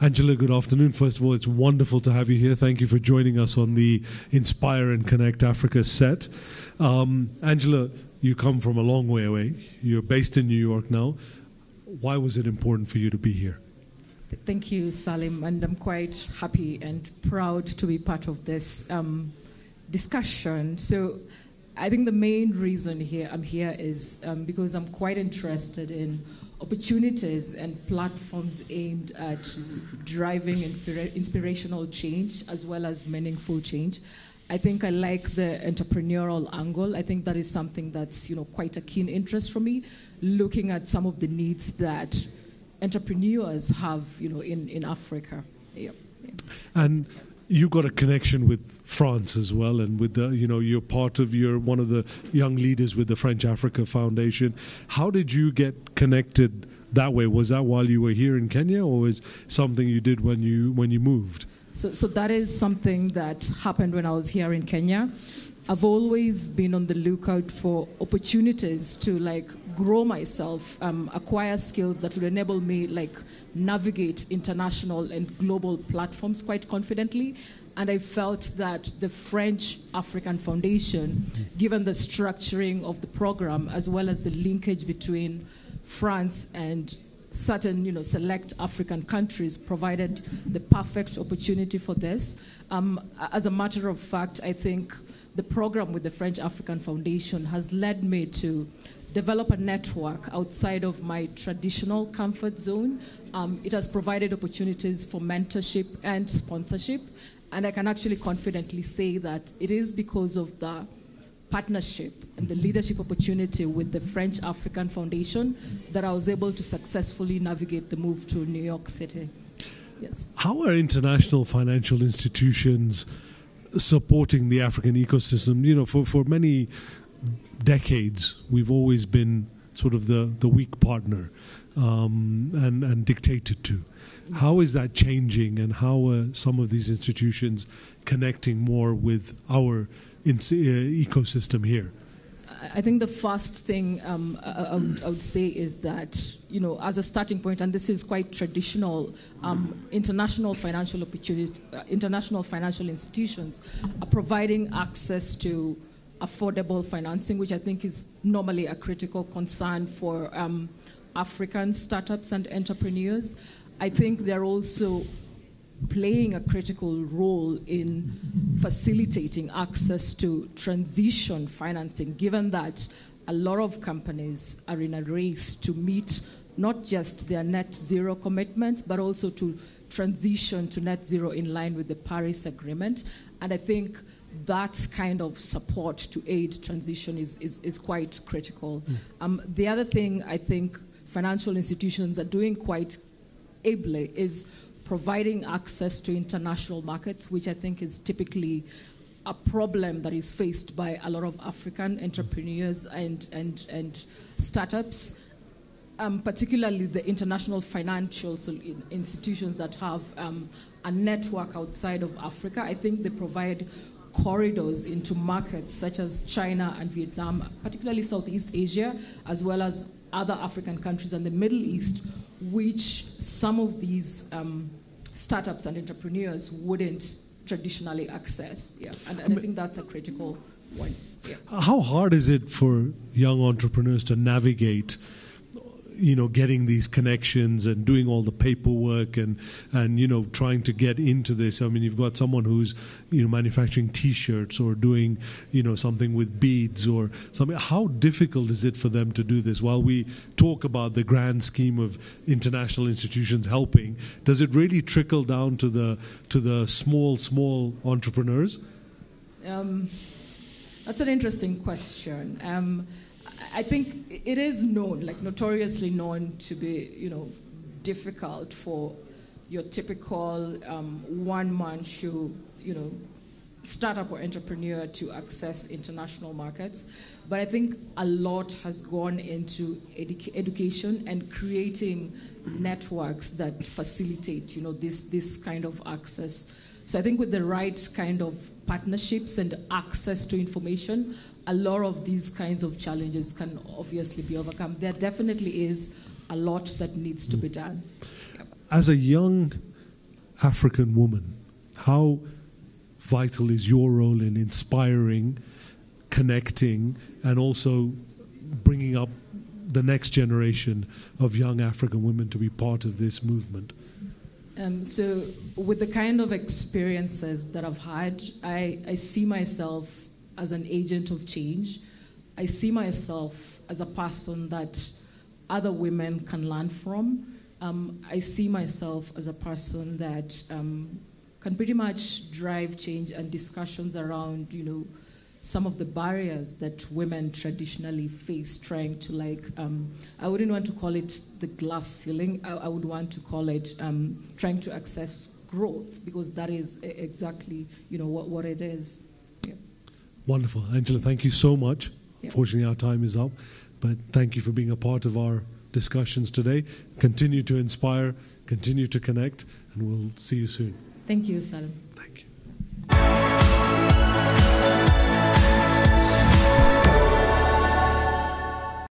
Angela, good afternoon. First of all, it's wonderful to have you here. Thank you for joining us on the Inspire and Connect Africa set. Angela, you come from a long way away. You're based in New York now. Why was it important for you to be here? Thank you, Salim, and I'm quite happy and proud to be part of this discussion. So I think the main reason I'm here is because I'm quite interested in opportunities and platforms aimed at driving inspirational change as well as meaningful change. I think I like the entrepreneurial angle. I think that is something that's quite a keen interest for me, looking at some of the needs that entrepreneurs have in Africa. Yeah. And you got a connection with France as well, and with the you're one of the young leaders with the French Africa Foundation. How did you get connected that way? Was that while you were here in Kenya, or was something you did when you moved? So that is something that happened when I was here in Kenya. I've always been on the lookout for opportunities to grow myself, acquire skills that would enable me navigate international and global platforms quite confidently. And I felt that the French African Foundation, given the structuring of the program as well as the linkage between France and certain select African countries, provided the perfect opportunity for this. As a matter of fact, I think the program with the French African Foundation has led me to develop a network outside of my traditional comfort zone. It has provided opportunities for mentorship and sponsorship, and I can actually confidently say that it is because of the partnership and the leadership opportunity with the French African Foundation that I was able to successfully navigate the move to New York City. Yes. How are international financial institutions supporting the African ecosystem? For many decades, we've always been sort of the weak partner and dictated to. How is that changing, and how are some of these institutions connecting more with our ecosystem here? I think the first thing I would say is that, as a starting point, and this is quite traditional, international financial institutions are providing access to affordable financing, which I think is normally a critical concern for African startups and entrepreneurs. I think they're also playing a critical role in facilitating access to transition financing, given that a lot of companies are in a race to meet not just their net zero commitments, but also to transition to net zero in line with the Paris Agreement. And I think that kind of support to aid transition is quite critical. The other thing I think financial institutions are doing quite ably is providing access to international markets, which I think is typically a problem that is faced by a lot of African entrepreneurs and startups, particularly the international financial institutions that have a network outside of Africa. I think they provide corridors into markets such as China and Vietnam, particularly Southeast Asia, as well as other African countries and the Middle East, which some of these startups and entrepreneurs wouldn't traditionally access. Yeah, and I think that's a critical one. Yeah. How hard is it for young entrepreneurs to navigate getting these connections and doing all the paperwork and trying to get into this? I mean, you've got someone who's manufacturing T-shirts or doing something with beads or something. How difficult is it for them to do this? While we talk about the grand scheme of international institutions helping, does it really trickle down to the small entrepreneurs? That's an interesting question. I think it is known, notoriously known to be, difficult for your typical one-man show, startup or entrepreneur to access international markets. But I think a lot has gone into education and creating networks that facilitate, this kind of access. So I think with the right kind of partnerships and access to information, a lot of these kinds of challenges can obviously be overcome. There definitely is a lot that needs to be done. As a young African woman, how vital is your role in inspiring, connecting, and also bringing up the next generation of young African women to be part of this movement? So with the kind of experiences that I've had, I see myself as an agent of change. I see myself as a person that other women can learn from. I see myself as a person that can pretty much drive change and discussions around, some of the barriers that women traditionally face trying to I wouldn't want to call it the glass ceiling. I would want to call it trying to access growth, because that is exactly, what it is. Yeah. Wonderful. Angela, thank you so much. Yeah. Fortunately, our time is up, but thank you for being a part of our discussions today. Continue to inspire, continue to connect, and we'll see you soon. Thank you, Salim.